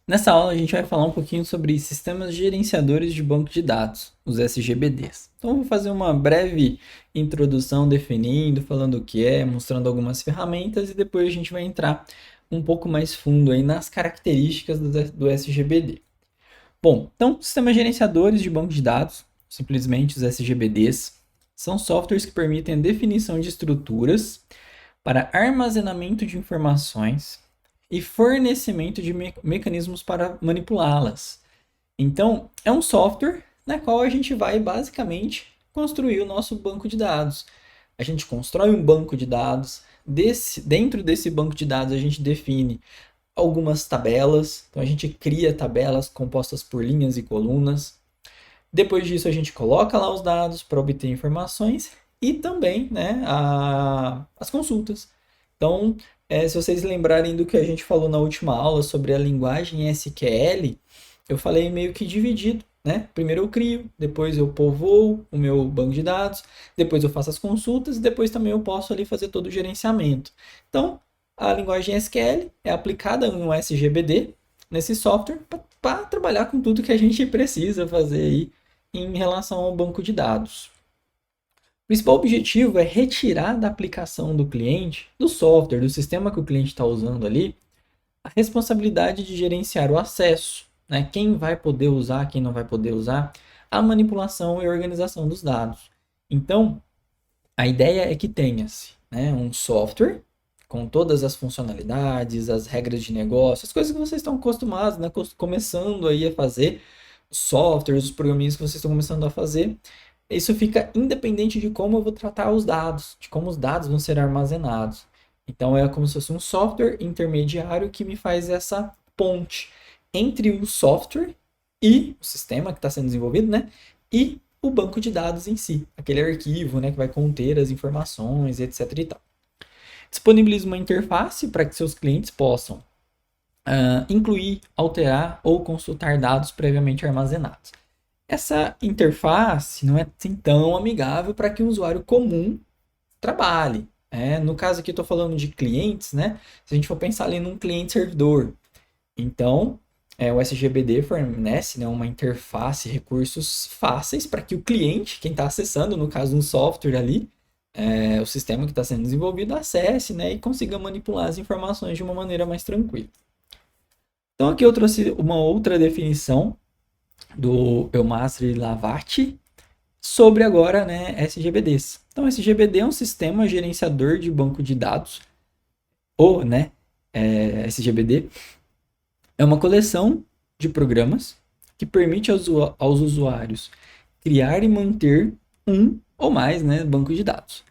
Nessa aula a gente vai falar um pouquinho sobre sistemas gerenciadores de banco de dados, os SGBDs. Então eu vou fazer uma breve introdução definindo, falando o que é, mostrando algumas ferramentas e depois a gente vai entrar um pouco mais fundo aí nas características do SGBD. Bom, então sistemas gerenciadores de banco de dados, simplesmente os SGBDs, são softwares que permitem a definição de estruturas para armazenamento de informações e fornecimento de mecanismos para manipulá-las. Então, é um software na qual a gente vai basicamente construir o nosso banco de dados. A gente constrói um banco de dados, dentro desse banco de dados a gente define algumas tabelas, então a gente cria tabelas compostas por linhas e colunas. Depois disso a gente coloca lá os dados para obter informações e também, né, as consultas. Então, se vocês lembrarem do que a gente falou na última aula sobre a linguagem SQL, eu falei meio que dividido, né? Primeiro eu crio, depois eu povoo o meu banco de dados, depois eu faço as consultas e depois também eu posso ali fazer todo o gerenciamento. Então, a linguagem SQL é aplicada no SGBD, nesse software, para trabalhar com tudo que a gente precisa fazer aí em relação ao banco de dados. O principal objetivo é retirar da aplicação do cliente, do software, do sistema que o cliente está usando ali, a responsabilidade de gerenciar o acesso, né? Quem vai poder usar, quem não vai poder usar, a manipulação e organização dos dados. Então, a ideia é que tenha-se, né, um software com todas as funcionalidades, as regras de negócio, as coisas que vocês estão acostumados, né, começando aí a fazer, os softwares, os programinhos que vocês estão começando a fazer. Isso fica independente de como eu vou tratar os dados, de como os dados vão ser armazenados. Então é como se fosse um software intermediário que me faz essa ponte entre o software e o sistema que está sendo desenvolvido, né? E o banco de dados em si, aquele arquivo, né, que vai conter as informações, etc. e tal. Disponibiliza uma interface para que seus clientes possam incluir, alterar ou consultar dados previamente armazenados. Essa interface não é assim tão amigável para que um usuário comum trabalhe. No caso aqui, estou falando de clientes, né? Se a gente for pensar ali num cliente-servidor, então o SGBD fornece, né, uma interface, recursos fáceis para que o cliente, quem está acessando, no caso um software ali, o sistema que está sendo desenvolvido, acesse, né, e consiga manipular as informações de uma maneira mais tranquila. Então aqui eu trouxe uma outra definição do Elmasri Lavati sobre agora, né, SGBDs. Então, SGBD é um sistema gerenciador de banco de dados, ou, né, SGBD é uma coleção de programas que permite aos usuários criar e manter um ou mais, né, banco de dados.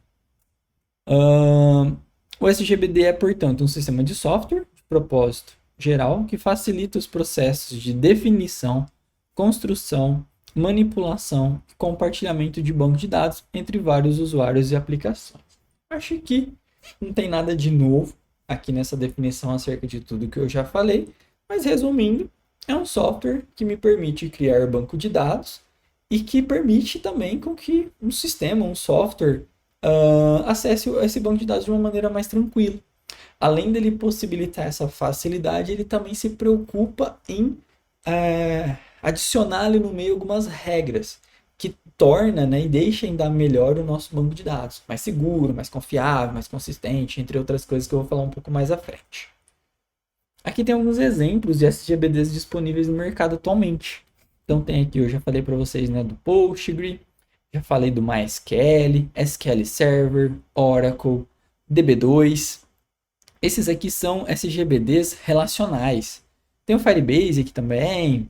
O SGBD é, portanto, um sistema de software de propósito geral que facilita os processos de definição, construção, manipulação e compartilhamento de banco de dados entre vários usuários e aplicações. Acho que não tem nada de novo aqui nessa definição acerca de tudo que eu já falei, mas resumindo, é um software que me permite criar banco de dados e que permite também com que um sistema, um software, acesse esse banco de dados de uma maneira mais tranquila. Além dele possibilitar essa facilidade, ele também se preocupa em adicionar ali no meio algumas regras que torna, né, e deixa ainda melhor o nosso banco de dados, mais seguro, mais confiável, mais consistente, entre outras coisas que eu vou falar um pouco mais à frente. Aqui tem alguns exemplos de SGBDs disponíveis no mercado atualmente. Então tem aqui, eu já falei para vocês, né, do Postgre, já falei do MySQL, SQL Server, Oracle, DB2. Esses aqui são SGBDs relacionais. Tem o Firebase aqui também,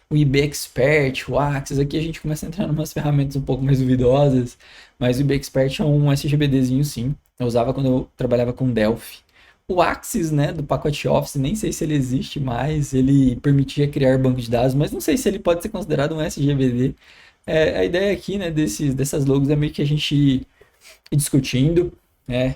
o IB Expert, o Axis. Aqui a gente começa a entrar em umas ferramentas um pouco mais duvidosas, mas o IB Expert é um SGBDzinho sim. Eu usava quando eu trabalhava com Delphi. O Axis, né, do pacote Office, nem sei se ele existe mais, ele permitia criar banco de dados, mas não sei se ele pode ser considerado um SGBD. A ideia aqui, né, dessas logos é meio que a gente ir discutindo.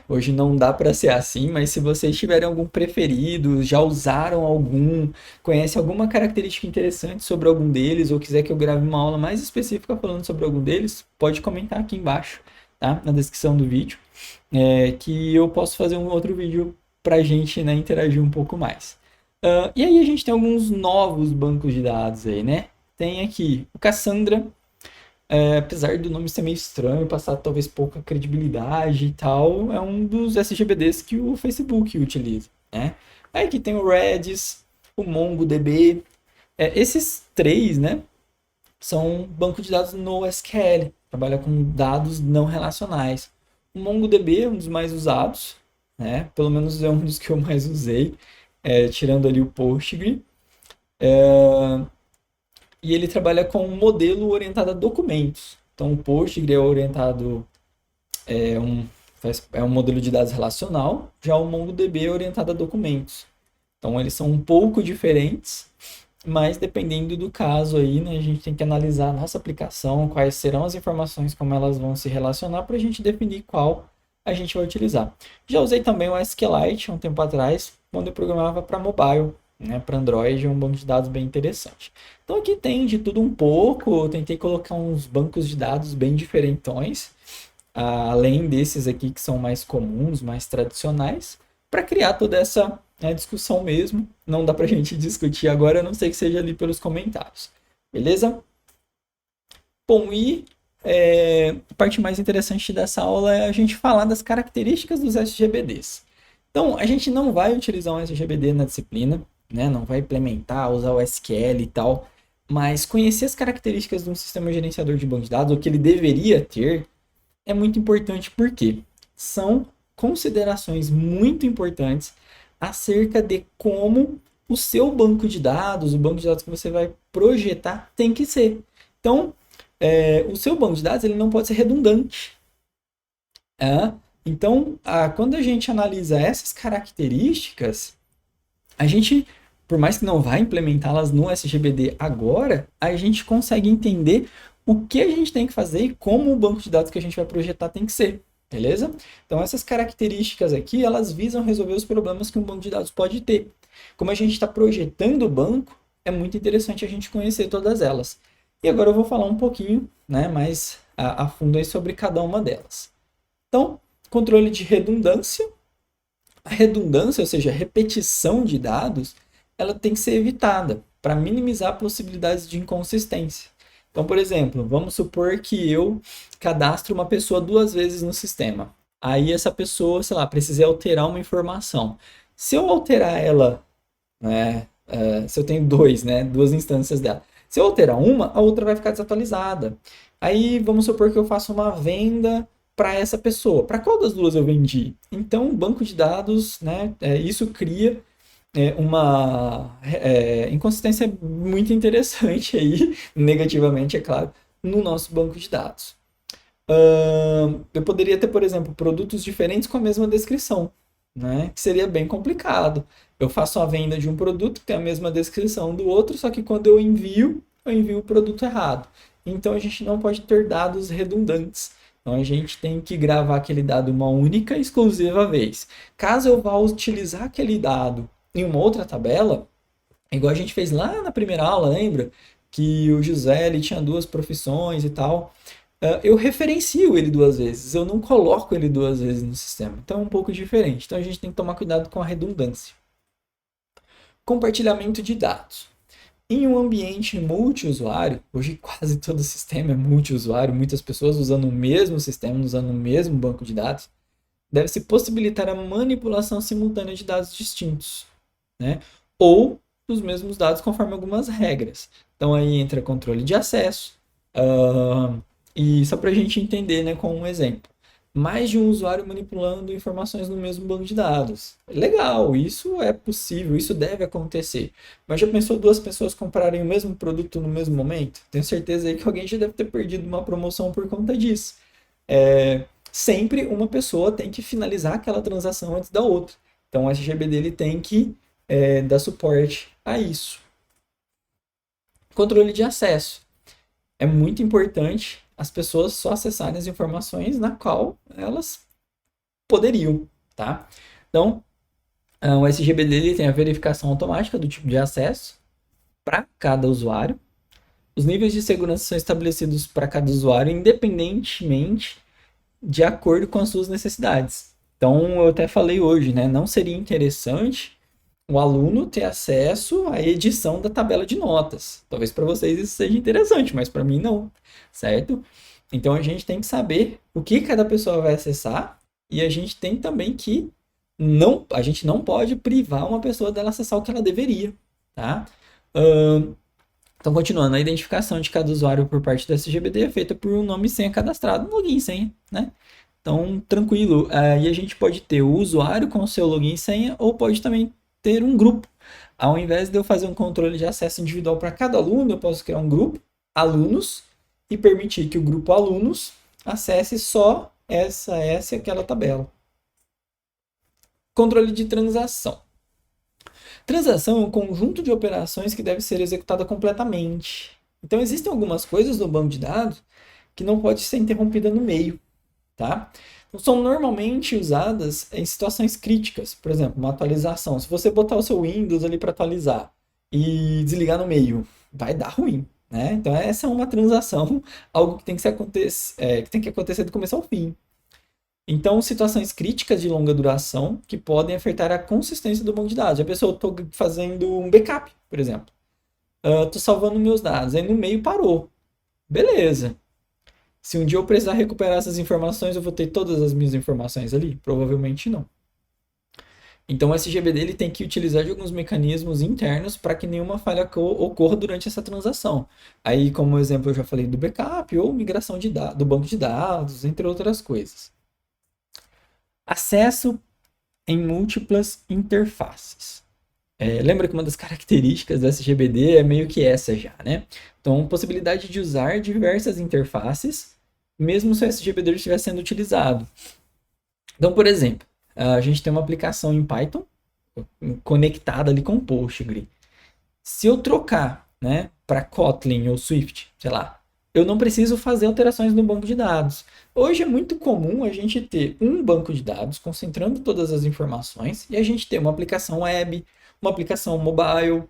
Hoje não dá para ser assim, mas se vocês tiverem algum preferido, já usaram algum, conhece alguma característica interessante sobre algum deles, ou quiser que eu grave uma aula mais específica falando sobre algum deles, pode comentar aqui embaixo, tá? Na descrição do vídeo, que eu posso fazer um outro vídeo pra gente, né, interagir um pouco mais. E aí a gente tem alguns novos bancos de dados aí, né? Tem aqui o Cassandra, apesar do nome ser meio estranho, passar talvez pouca credibilidade e tal, é um dos SGBDs que o Facebook utiliza, né? Aí aqui tem o Redis, o MongoDB, esses três, né, são banco de dados no SQL, trabalha com dados não relacionais. O MongoDB é um dos mais usados, né? Pelo menos é um dos que eu mais usei, tirando ali o Postgre. E ele trabalha com um modelo orientado a documentos. Então, o Postgre é orientado é um, é um modelo de dados relacional, já o MongoDB é orientado a documentos. Então, eles são um pouco diferentes, mas dependendo do caso aí, né, a gente tem que analisar a nossa aplicação, quais serão as informações, como elas vão se relacionar, para a gente definir qual a gente vai utilizar. Já usei também o SQLite um tempo atrás, quando eu programava para mobile, né, para Android, é um banco de dados bem interessante. Então aqui tem de tudo um pouco, eu tentei colocar uns bancos de dados bem diferentões, além desses aqui que são mais comuns, mais tradicionais, para criar toda essa discussão mesmo. Não dá para a gente discutir agora, a não sei que seja ali pelos comentários. Beleza? Bom, e a parte mais interessante dessa aula é a gente falar das características dos SGBDs. Então, a gente não vai utilizar um SGBD na disciplina, né? Não vai implementar, usar o SQL e tal, mas conhecer as características de um sistema gerenciador de banco de dados, o que ele deveria ter, é muito importante porque são considerações muito importantes acerca de como o seu banco de dados, o banco de dados que você vai projetar, tem que ser. Então, o seu banco de dados ele não pode ser redundante. Então, quando a gente analisa essas características, a gente, por mais que não vá implementá-las no SGBD agora, a gente consegue entender o que a gente tem que fazer e como o banco de dados que a gente vai projetar tem que ser, beleza? Então, essas características aqui, elas visam resolver os problemas que um banco de dados pode ter. Como a gente está projetando o banco, é muito interessante a gente conhecer todas elas. E agora eu vou falar um pouquinho, né, mais a fundo aí sobre cada uma delas. Então, controle de redundância. A redundância, ou seja, a repetição de dados, ela tem que ser evitada para minimizar possibilidades de inconsistência. Então, por exemplo, vamos supor que eu cadastro uma pessoa 2 vezes no sistema. Aí essa pessoa, sei lá, precisa alterar uma informação. Se eu alterar ela, né, se eu tenho dois, né, duas instâncias dela. Se eu alterar uma, a outra vai ficar desatualizada. Aí vamos supor que eu faça uma venda para essa pessoa. Para qual das duas eu vendi? Então, o banco de dados, né, isso cria uma inconsistência muito interessante aí, negativamente, é claro, no nosso banco de dados. Eu poderia ter, por exemplo, produtos diferentes com a mesma descrição, né? Que seria bem complicado. Eu faço a venda de um produto que tem a mesma descrição do outro, só que quando eu envio o produto errado. Então a gente não pode ter dados redundantes. Então a gente tem que gravar aquele dado uma única e exclusiva vez. Caso eu vá utilizar aquele dado em uma outra tabela, igual a gente fez lá na primeira aula, lembra? Que o José ele tinha duas profissões e tal. Eu referencio ele 2 vezes, eu não coloco ele 2 vezes no sistema. Então é um pouco diferente. Então a gente tem que tomar cuidado com a redundância. Compartilhamento de dados. Em um ambiente multiusuário, hoje quase todo sistema é multiusuário, muitas pessoas usando o mesmo sistema, usando o mesmo banco de dados, deve-se possibilitar a manipulação simultânea de dados distintos, né? Ou dos mesmos dados conforme algumas regras. Então aí entra controle de acesso, e só para a gente entender, né, com um exemplo. Mais de um usuário manipulando informações no mesmo banco de dados. Legal, isso é possível, isso deve acontecer. Mas já pensou 2 pessoas comprarem o mesmo produto no mesmo momento? Tenho certeza aí que alguém já deve ter perdido uma promoção por conta disso. Sempre uma pessoa tem que finalizar aquela transação antes da outra. Então o SGB dele tem que dar suporte a isso. Controle de acesso. É muito importante as pessoas só acessarem as informações na qual elas poderiam, tá? Então, o SGBD ele tem a verificação automática do tipo de acesso para cada usuário. Os níveis de segurança são estabelecidos para cada usuário, independentemente de acordo com as suas necessidades. Então, eu até falei hoje, né? Não seria interessante o aluno ter acesso à edição da tabela de notas. Talvez para vocês isso seja interessante, mas para mim não, certo? Então a gente tem que saber o que cada pessoa vai acessar e a gente tem também que a gente não pode privar uma pessoa dela acessar o que ela deveria, tá? Então, continuando, a identificação de cada usuário por parte do SGBD é feita por um nome e senha cadastrado, login e senha, né? Então, tranquilo. Aí a gente pode ter o usuário com o seu login e senha, ou pode também ter um grupo. Ao invés de eu fazer um controle de acesso individual para cada aluno, eu posso criar um grupo, alunos, e permitir que o grupo alunos acesse só essa e aquela tabela. Controle de transação. Transação é um conjunto de operações que deve ser executada completamente. Então, existem algumas coisas no banco de dados que não pode ser interrompida no meio, tá? Então, são normalmente usadas em situações críticas. Por exemplo, uma atualização. Se você botar o seu Windows ali para atualizar e desligar no meio, vai dar ruim, né? Então, essa é uma transação, algo que tem que acontecer do começo ao fim. Então, situações críticas de longa duração que podem afetar a consistência do banco de dados. A pessoa, estou fazendo um backup, por exemplo. Estou salvando meus dados, aí no meio parou. Beleza. Se um dia eu precisar recuperar essas informações, eu vou ter todas as minhas informações ali? Provavelmente não. Então, o SGBD ele tem que utilizar de alguns mecanismos internos para que nenhuma falha ocorra durante essa transação. Aí, como exemplo, eu já falei do backup ou migração do banco de dados, entre outras coisas. Acesso em múltiplas interfaces. Lembra que uma das características do SGBD é meio que essa já, né? Então, possibilidade de usar diversas interfaces, mesmo se o SGBD estiver sendo utilizado. Então, por exemplo, a gente tem uma aplicação em Python conectada ali com Postgre. Se eu trocar, né, para Kotlin ou Swift, sei lá, eu não preciso fazer alterações no banco de dados. Hoje é muito comum a gente ter um banco de dados concentrando todas as informações e a gente ter uma aplicação web, uma aplicação mobile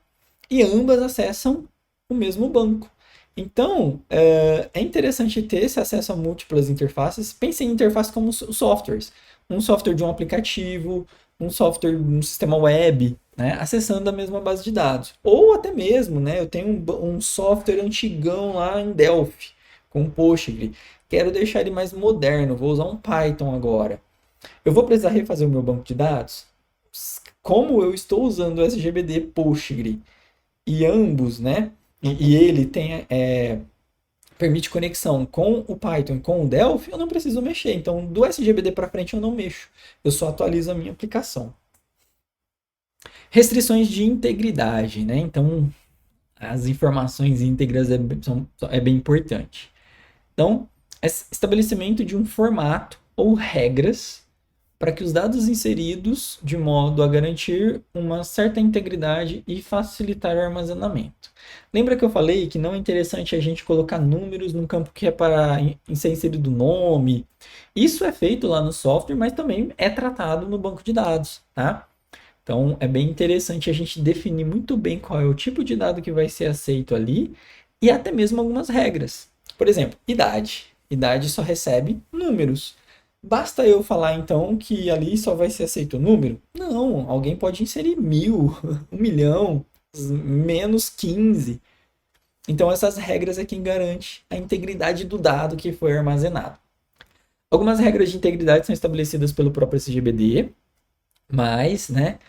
e ambas acessam o mesmo banco. Então, é interessante ter esse acesso a múltiplas interfaces. Pense em interfaces como softwares. Um software de um aplicativo, um software de um sistema web, né, acessando a mesma base de dados. Ou até mesmo, né, eu tenho um software antigão lá em Delphi, com Postgre. Quero deixar ele mais moderno, vou usar um Python agora. Eu vou precisar refazer o meu banco de dados? Como eu estou usando o SGBD Postgre e ambos, né, e ele tem, permite conexão com o Python e com o Delphi, eu não preciso mexer. Então, do SGBD para frente eu não mexo. Eu só atualizo a minha aplicação. Restrições de integridade, né? Então, as informações íntegras é bem importante. Então, estabelecimento de um formato ou regras para que os dados inseridos de modo a garantir uma certa integridade e facilitar o armazenamento. Lembra que eu falei que não é interessante a gente colocar números num campo que é para ser inserido nome? Isso é feito lá no software, mas também é tratado no banco de dados, tá? Então, é bem interessante a gente definir muito bem qual é o tipo de dado que vai ser aceito ali e até mesmo algumas regras. Por exemplo, idade. Idade só recebe números. Basta eu falar então que ali só vai ser aceito o número? Não, alguém pode inserir 1000, 1 milhão, menos 15. Então essas regras é quem garante a integridade do dado que foi armazenado. Algumas regras de integridade são estabelecidas pelo próprio SGBD, mas, né,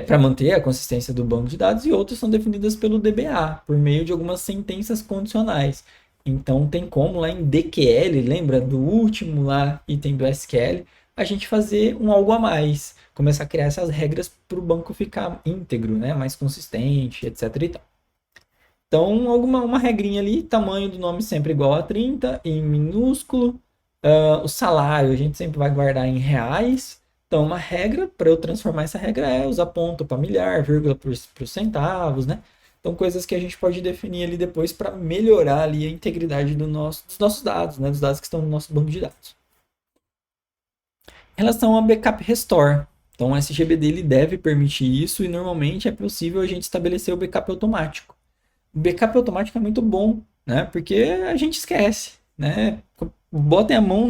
para manter a consistência do banco de dados, e outras são definidas pelo DBA, por meio de algumas sentenças condicionais. Então tem como lá em DQL, lembra do último lá item do SQL, a gente fazer um algo a mais, começar a criar essas regras para o banco ficar íntegro, né, mais consistente, etc. e tal. Então, uma regrinha ali, tamanho do nome sempre igual a 30, em minúsculo. O salário a gente sempre vai guardar em reais. Então, uma regra, para eu transformar essa regra, é usar ponto para milhar, vírgula para os centavos, né? Então, coisas que a gente pode definir ali depois para melhorar ali a integridade dos nossos dados, né? Dos dados que estão no nosso banco de dados. Em relação ao backup restore, então o SGBD ele deve permitir isso e normalmente é possível a gente estabelecer o backup automático. O backup automático é muito bom, né? Porque a gente esquece, né? Botem a mão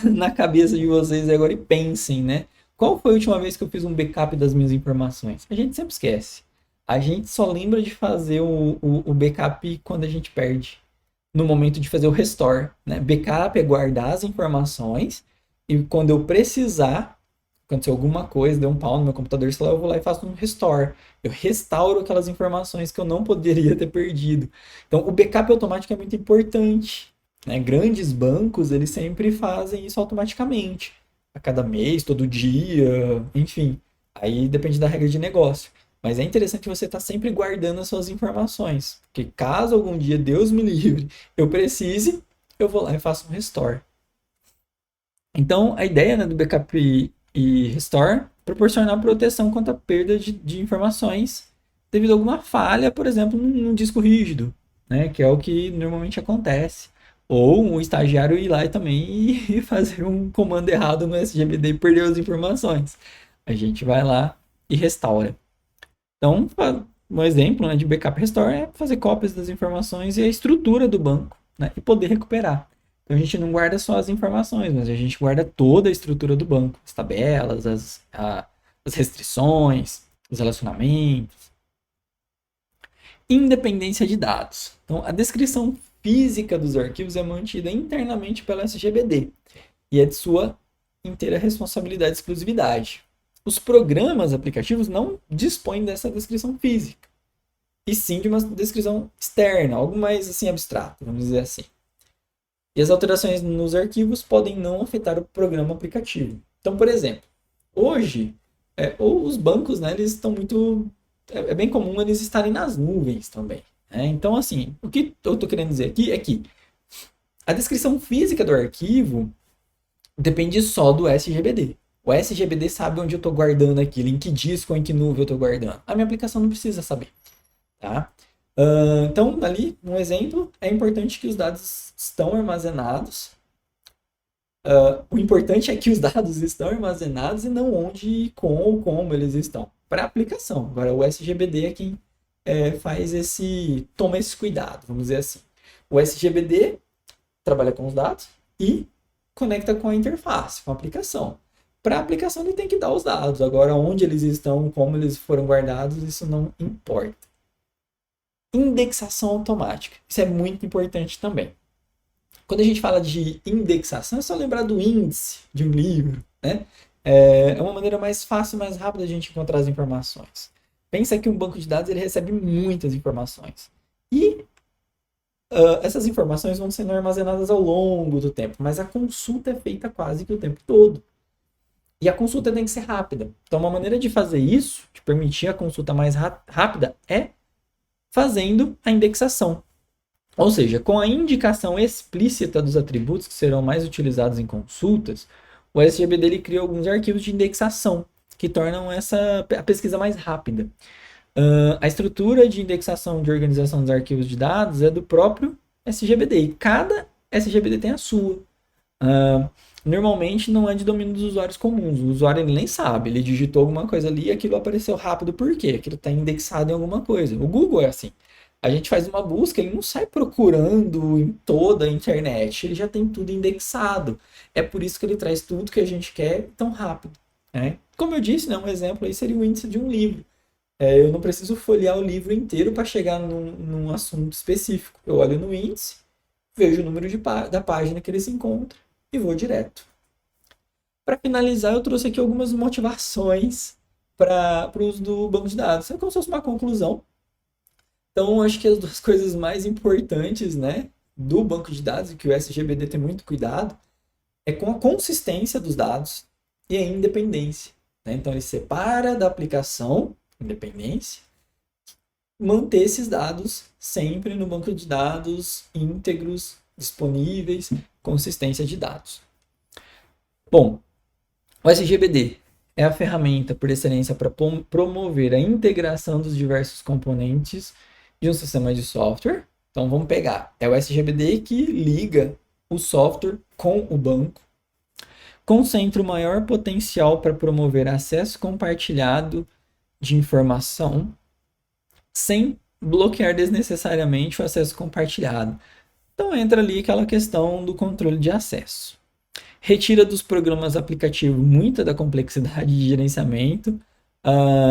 na cabeça de vocês agora e pensem, né? Qual foi a última vez que eu fiz um backup das minhas informações? A gente sempre esquece. A gente só lembra de fazer o backup quando a gente perde. No momento de fazer o restore, né? Backup é guardar as informações e quando eu precisar, aconteceu alguma coisa, deu um pau no meu computador, sei lá, eu vou lá e faço um restore. Eu restauro aquelas informações que eu não poderia ter perdido. Então, o backup automático é muito importante, né? Grandes bancos, eles sempre fazem isso automaticamente. A cada mês, todo dia, enfim. Aí depende da regra de negócio. Mas é interessante você estar sempre guardando as suas informações. Porque caso algum dia, Deus me livre, eu precise, eu vou lá e faço um restore. Então, a ideia, né, do backup e restore é proporcionar proteção contra a perda de informações devido a alguma falha, por exemplo, num disco rígido, né, que é o que normalmente acontece. Ou um estagiário ir lá e também e fazer um comando errado no SGBD e perder as informações. A gente vai lá e restaura. Então, um exemplo, né, de backup restore é fazer cópias das informações e a estrutura do banco, né, e poder recuperar. Então a gente não guarda só as informações, mas a gente guarda toda a estrutura do banco, as tabelas, as restrições, os relacionamentos. Independência de dados. Então a descrição física dos arquivos é mantida internamente pelo SGBD e é de sua inteira responsabilidade e exclusividade. Os programas aplicativos não dispõem dessa descrição física, e sim de uma descrição externa, algo mais assim abstrato, vamos dizer assim. E as alterações nos arquivos podem não afetar o programa aplicativo. Então, por exemplo, hoje, os bancos, né, eles estão muito... É bem comum eles estarem nas nuvens também. Né? Então, assim, o que eu estou querendo dizer aqui é que a descrição física do arquivo depende só do SGBD. O SGBD sabe onde eu estou guardando aquilo, em que disco ou em que nuvem eu estou guardando. A minha aplicação não precisa saber. Tá? Então, ali, um exemplo, é importante que os dados estão armazenados. O importante é que os dados estão armazenados e não onde, com ou como eles estão. Para a aplicação. Agora, o SGBD é quem toma esse cuidado, vamos dizer assim. O SGBD trabalha com os dados e conecta com a interface, com a aplicação. Para a aplicação, ele tem que dar os dados. Agora, onde eles estão, como eles foram guardados, isso não importa. Indexação automática. Isso é muito importante também. Quando a gente fala de indexação, é só lembrar do índice de um livro, né? É uma maneira mais fácil e mais rápida de a gente encontrar as informações. Pensa que um banco de dados ele recebe muitas informações. E essas informações vão sendo armazenadas ao longo do tempo, mas a consulta é feita quase que o tempo todo. E a consulta tem que ser rápida. Então, uma maneira de fazer isso, de permitir a consulta mais rápida, é fazendo a indexação. Ou seja, com a indicação explícita dos atributos que serão mais utilizados em consultas, o SGBD ele cria alguns arquivos de indexação que tornam a pesquisa mais rápida. A estrutura de indexação de organização dos arquivos de dados é do próprio SGBD e cada SGBD tem a sua. Normalmente não é de domínio dos usuários comuns. O usuário ele nem sabe, ele digitou alguma coisa ali e aquilo apareceu rápido por quê? Aquilo está indexado em alguma coisa. O Google é assim. A gente faz uma busca, ele não sai procurando em toda a internet, ele já tem tudo indexado. É por isso que ele traz tudo que a gente quer tão rápido. Né? Como eu disse, né, um exemplo aí seria o índice de um livro. Eu não preciso folhear o livro inteiro para chegar num assunto específico. Eu olho no índice, vejo o número da página que ele se encontra e vou direto. Para finalizar, eu trouxe aqui algumas motivações para o uso do banco de dados. É como se fosse uma conclusão. Então, acho que as duas coisas mais importantes, né, do banco de dados, e que o SGBD tem muito cuidado, é com a consistência dos dados e a independência. Né? Então, ele separa da aplicação, independência, manter esses dados sempre no banco de dados, íntegros, disponíveis, consistência de dados. Bom, o SGBD é a ferramenta por excelência para promover a integração dos diversos componentes de um sistema de software. Então vamos pegar, é o SGBD que liga o software com o banco, concentra o maior potencial para promover acesso compartilhado de informação, sem bloquear desnecessariamente o acesso compartilhado. Então entra ali aquela questão do controle de acesso. retira dos programas aplicativos muita da complexidade de gerenciamento,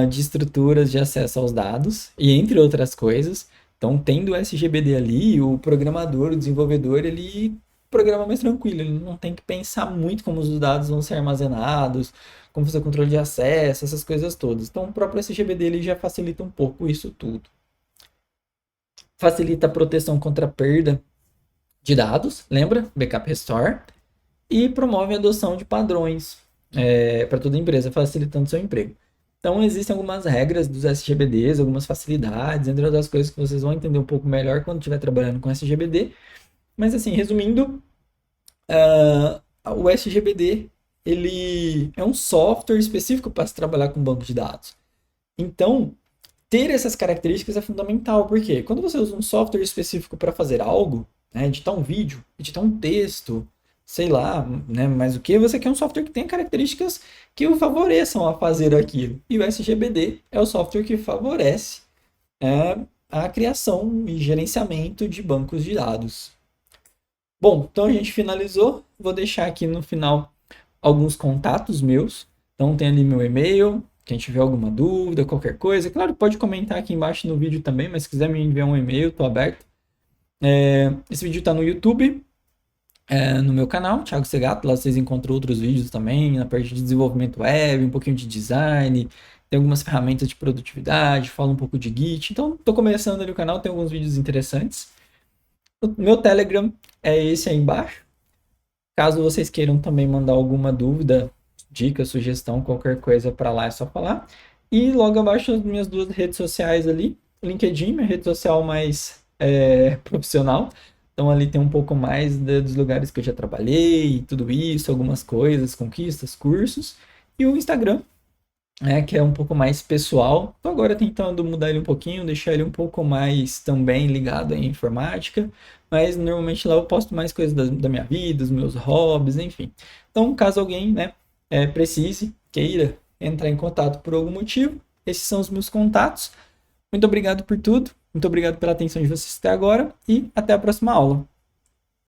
de estruturas de acesso aos dados, e entre outras coisas. Então, tendo o SGBD ali, o programador, o desenvolvedor, ele programa mais tranquilo, ele não tem que pensar muito como os dados vão ser armazenados, como fazer o controle de acesso, essas coisas todas. Então, o próprio SGBD ele já facilita um pouco isso tudo. Facilita a proteção contra a perda de dados, lembra? Backup Restore. E promove a adoção de padrões para toda a empresa, facilitando seu emprego. Então, existem algumas regras dos SGBDs, algumas facilidades, entre outras coisas que vocês vão entender um pouco melhor quando estiver trabalhando com SGBD. Mas, assim, resumindo, o SGBD ele é um software específico para se trabalhar com banco de dados. Então, ter essas características é fundamental, porque quando você usa um software específico para fazer algo, né, editar um vídeo, editar um texto, sei lá, né, mas o que você quer um software que tenha características que o favoreçam a fazer aquilo. E o SGBD é o software que favorece a criação e gerenciamento de bancos de dados. Bom, então a gente finalizou. Vou deixar aqui no final alguns contatos meus. Então tem ali meu e-mail, quem tiver alguma dúvida, qualquer coisa. Claro, pode comentar aqui embaixo no vídeo também, mas se quiser me enviar um e-mail, estou aberto. Esse vídeo está no YouTube, no meu canal, Thiago Segato. Lá vocês encontram outros vídeos também, na parte de desenvolvimento web, um pouquinho de design, tem algumas ferramentas de produtividade, falo um pouco de Git. Então, estou começando ali o canal, tem alguns vídeos interessantes. O meu Telegram é esse aí embaixo. Caso vocês queiram também mandar alguma dúvida, dica, sugestão, qualquer coisa para lá é só falar. E logo abaixo as minhas duas redes sociais ali. LinkedIn, minha rede social mais profissional. Então ali tem um pouco mais dos lugares que eu já trabalhei, tudo isso, algumas coisas, conquistas, cursos. E o Instagram, que é um pouco mais pessoal. Estou agora tentando mudar ele um pouquinho, deixar ele um pouco mais também ligado à informática, mas normalmente lá eu posto mais coisas da minha vida, dos meus hobbies, enfim. Então, caso alguém precise, queira entrar em contato por algum motivo, esses são os meus contatos. Muito obrigado por tudo, muito obrigado pela atenção de vocês até agora e até a próxima aula.